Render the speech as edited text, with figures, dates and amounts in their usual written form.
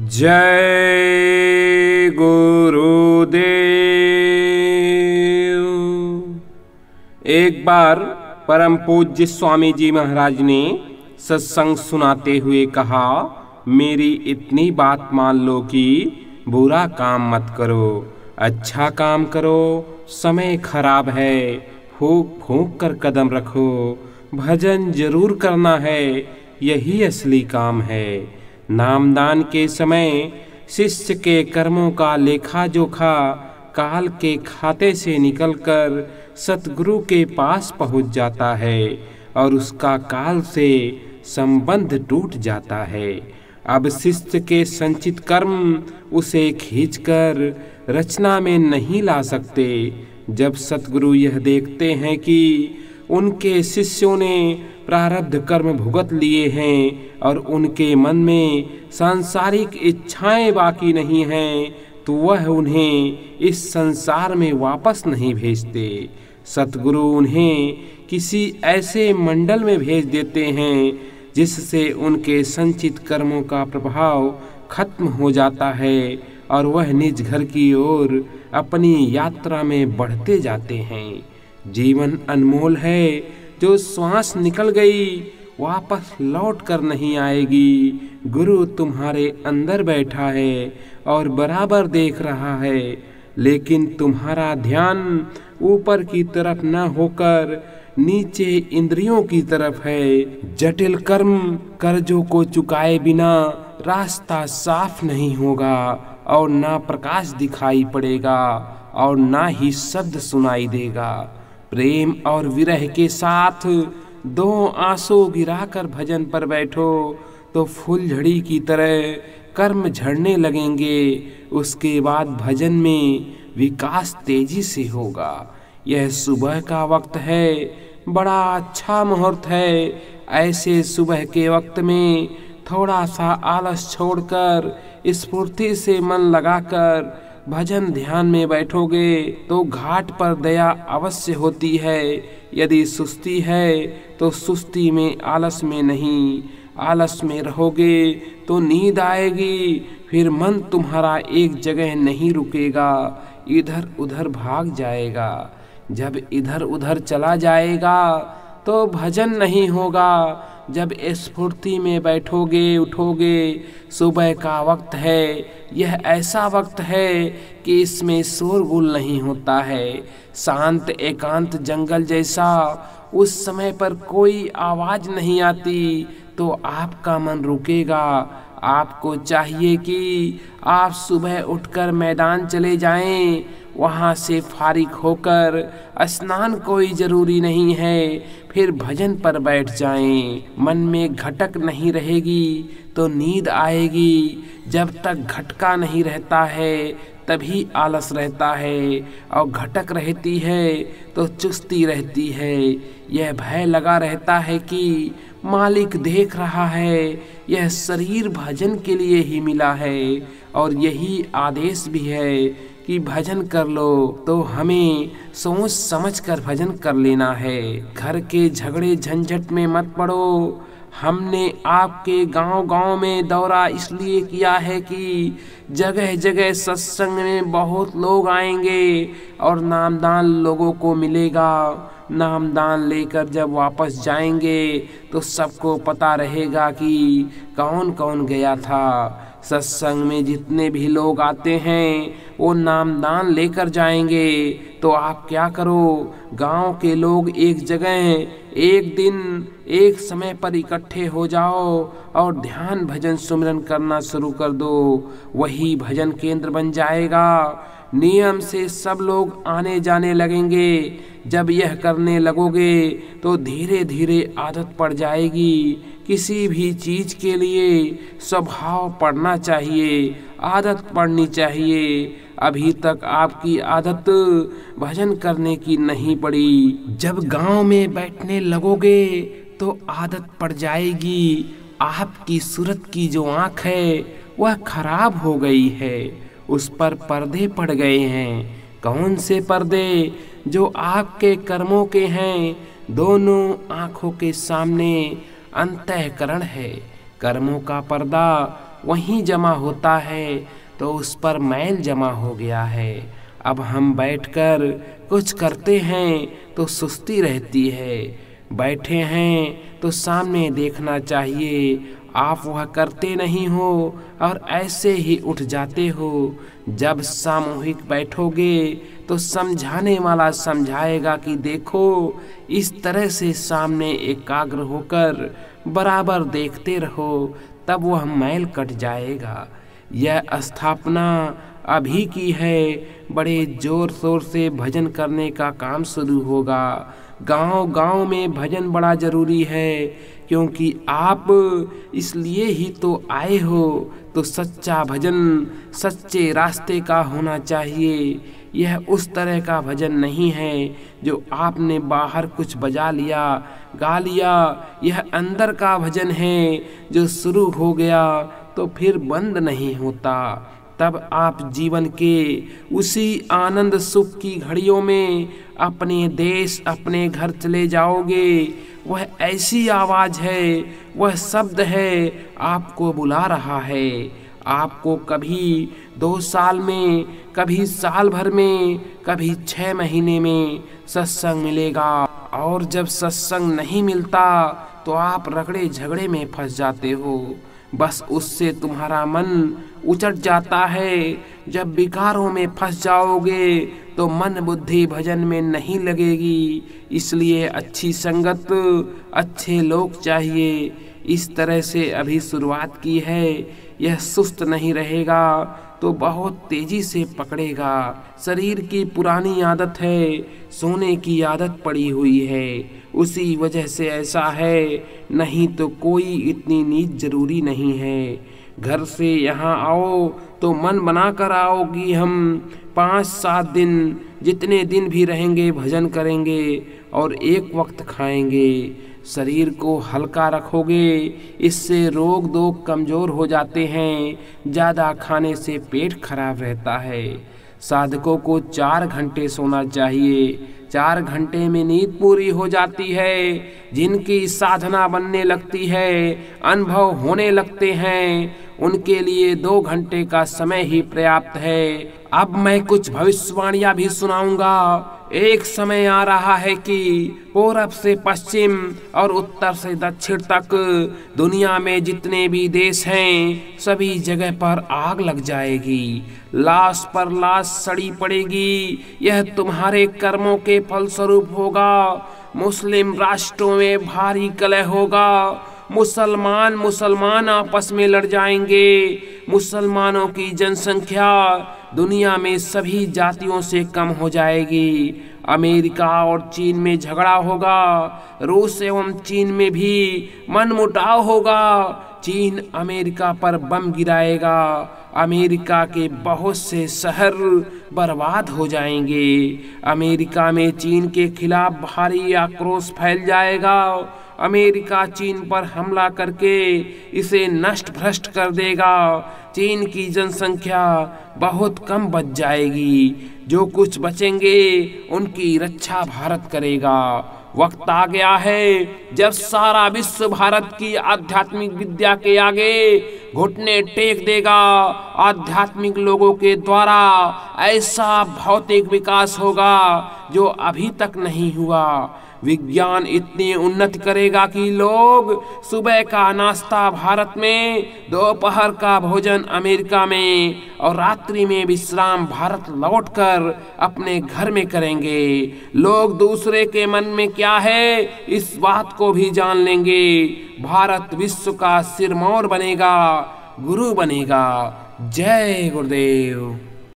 जय गुरुदेव। एक बार परम पूज्य स्वामी जी महाराज ने सत्संग सुनाते हुए कहा, मेरी इतनी बात मान लो कि बुरा काम मत करो, अच्छा काम करो। समय खराब है, फूंक फूंक कर कदम रखो। भजन जरूर करना है, यही असली काम है। नामदान के समय शिष्य के कर्मों का लेखा जोखा काल के खाते से निकलकर सतगुरु के पास पहुंच जाता है और उसका काल से संबंध टूट जाता है। अब शिष्य के संचित कर्म उसे खींचकर रचना में नहीं ला सकते। जब सतगुरु यह देखते हैं कि उनके शिष्यों ने प्रारब्ध कर्म भुगत लिए हैं और उनके मन में सांसारिक इच्छाएं बाकी नहीं हैं, तो वह उन्हें इस संसार में वापस नहीं भेजते। सतगुरु उन्हें किसी ऐसे मंडल में भेज देते हैं जिससे उनके संचित कर्मों का प्रभाव खत्म हो जाता है और वह निज घर की ओर अपनी यात्रा में बढ़ते जाते हैं। जीवन अनमोल है, जो श्वास निकल गई वापस लौट कर नहीं आएगी। गुरु तुम्हारे अंदर बैठा है और बराबर देख रहा है, लेकिन तुम्हारा ध्यान ऊपर की तरफ न होकर नीचे इंद्रियों की तरफ है। जटिल कर्म कर्जों को चुकाए बिना रास्ता साफ नहीं होगा और ना प्रकाश दिखाई पड़ेगा और ना ही शब्द सुनाई देगा। प्रेम और विरह के साथ दो आंसू गिराकर भजन पर बैठो तो फूलझड़ी की तरह कर्म झड़ने लगेंगे। उसके बाद भजन में विकास तेजी से होगा। यह सुबह का वक्त है, बड़ा अच्छा मुहूर्त है। ऐसे सुबह के वक्त में थोड़ा सा आलस छोड़कर स्फूर्ति से मन लगाकर भजन ध्यान में बैठोगे तो घाट पर दया अवश्य होती है। यदि सुस्ती है तो सुस्ती में, आलस में नहीं। आलस में रहोगे तो नींद आएगी, फिर मन तुम्हारा एक जगह नहीं रुकेगा, इधर उधर भाग जाएगा। जब इधर उधर चला जाएगा तो भजन नहीं होगा। जब स्फूर्ति में बैठोगे उठोगे, सुबह का वक्त है, यह ऐसा वक्त है कि इसमें शोरगुल नहीं होता है। शांत एकांत जंगल जैसा, उस समय पर कोई आवाज नहीं आती तो आपका मन रुकेगा। आपको चाहिए कि आप सुबह उठकर मैदान चले जाएं, वहाँ से फारिग होकर स्नान कोई जरूरी नहीं है, फिर भजन पर बैठ जाएं। मन में घटक नहीं रहेगी तो नींद आएगी। जब तक घटका नहीं रहता है तभी आलस रहता है और घटक रहती है तो चुस्ती रहती है। यह भय लगा रहता है कि मालिक देख रहा है। यह शरीर भजन के लिए ही मिला है और यही आदेश भी है कि भजन कर लो, तो हमें सोच समझ कर भजन कर लेना है। घर के झगड़े झंझट में मत पड़ो। हमने आपके गांव-गांव में दौरा इसलिए किया है कि जगह जगह सत्संग में बहुत लोग आएंगे और नामदान लोगों को मिलेगा। नामदान लेकर जब वापस जाएंगे तो सबको पता रहेगा कि कौन कौन गया था। सत्संग में जितने भी लोग आते हैं वो नामदान लेकर जाएंगे। तो आप क्या करो, गांव के लोग एक जगह एक दिन एक समय पर इकट्ठे हो जाओ और ध्यान भजन सुमिरन करना शुरू कर दो। वही भजन केंद्र बन जाएगा। नियम से सब लोग आने जाने लगेंगे। जब यह करने लगोगे तो धीरे धीरे आदत पड़ जाएगी। किसी भी चीज के लिए स्वभाव पड़ना चाहिए, आदत पड़नी चाहिए। अभी तक आपकी आदत भजन करने की नहीं पड़ी। जब गांव में बैठने लगोगे तो आदत पड़ जाएगी। आपकी सूरत की जो आँख है वह खराब हो गई है, उस पर पर्दे पड़ गए हैं। कौन से पर्दे? जो आपके कर्मों के हैं। दोनों आँखों के सामने अंतःकरण है। कर्मों का पर्दा वहीं जमा होता है तो उस पर मैल जमा हो गया है। अब हम बैठकर कुछ करते हैं तो सुस्ती रहती है, बैठे हैं तो सामने देखना चाहिए। आप वह करते नहीं हो और ऐसे ही उठ जाते हो। जब सामूहिक बैठोगे तो समझाने वाला समझाएगा कि देखो, इस तरह से सामने एकाग्र होकर बराबर देखते रहो, तब वह मैल कट जाएगा। यह स्थापना अभी की है, बड़े जोर शोर से भजन करने का काम शुरू होगा। गांव गांव में भजन बड़ा जरूरी है, क्योंकि आप इसलिए ही तो आए हो। तो सच्चा भजन सच्चे रास्ते का होना चाहिए। यह उस तरह का भजन नहीं है जो आपने बाहर कुछ बजा लिया, गा लिया। यह अंदर का भजन है जो शुरू हो गया तो फिर बंद नहीं होता। तब आप जीवन के उसी आनंद सुख की घड़ियों में अपने देश, अपने घर चले जाओगे। वह ऐसी आवाज है, वह शब्द है, आपको बुला रहा है। आपको कभी 2 साल में, कभी साल भर में, कभी 6 महीने में सत्संग मिलेगा। और जब सत्संग नहीं मिलता तो आप रगड़े झगड़े में फंस जाते हो। बस उससे तुम्हारा मन उचट जाता है। जब विकारों में फंस जाओगे तो मन बुद्धि भजन में नहीं लगेगी। इसलिए अच्छी संगत, अच्छे लोग चाहिए। इस तरह से अभी शुरुआत की है। यह सुस्त नहीं रहेगा तो बहुत तेजी से पकड़ेगा। शरीर की पुरानी आदत है, सोने की आदत पड़ी हुई है, उसी वजह से ऐसा है। नहीं तो कोई इतनी नींद जरूरी नहीं है। घर से यहाँ आओ तो मन बना कर आओगी। हम 5-7 दिन, जितने दिन भी रहेंगे भजन करेंगे और एक वक्त खाएंगे। शरीर को हल्का रखोगे, इससे रोग दोग कमजोर हो जाते हैं। ज़्यादा खाने से पेट खराब रहता है। साधकों को 4 घंटे सोना चाहिए। 4 घंटे में नींद पूरी हो जाती है। जिनकी साधना बनने लगती है, अनुभव होने लगते हैं, उनके लिए 2 घंटे का समय ही पर्याप्त है। अब मैं कुछ भविष्यवाणियां भी सुनाऊंगा। एक समय आ रहा है कि पूरब से पश्चिम और उत्तर से दक्षिण तक दुनिया में जितने भी देश हैं, सभी जगह पर आग लग जाएगी। लाश पर लाश सड़ी पड़ेगी। यह तुम्हारे कर्मों के फलस्वरूप होगा। मुस्लिम राष्ट्रों में भारी कलह होगा। मुसलमान आपस में लड़ जाएंगे। मुसलमानों की जनसंख्या दुनिया में सभी जातियों से कम हो जाएगी। अमेरिका और चीन में झगड़ा होगा। रूस एवं चीन में भी मनमुटाव होगा। चीन अमेरिका पर बम गिराएगा। अमेरिका के बहुत से शहर बर्बाद हो जाएंगे। अमेरिका में चीन के खिलाफ भारी आक्रोश फैल जाएगा। अमेरिका चीन पर हमला करके इसे नष्ट भ्रष्ट कर देगा। चीन की जनसंख्या बहुत कम बच जाएगी। जो कुछ बचेंगे उनकी रक्षा भारत करेगा। वक्त आ गया है जब सारा विश्व भारत की आध्यात्मिक विद्या के आगे घुटने टेक देगा। आध्यात्मिक लोगों के द्वारा ऐसा भौतिक विकास होगा जो अभी तक नहीं हुआ। विज्ञान इतनी उन्नति करेगा कि लोग सुबह का नाश्ता भारत में, दोपहर का भोजन अमेरिका में और रात्रि में विश्राम भारत लौटकर अपने घर में करेंगे। लोग दूसरे के मन में क्या है इस बात को भी जान लेंगे। भारत विश्व का सिरमौर बनेगा, गुरु बनेगा। जय गुरुदेव।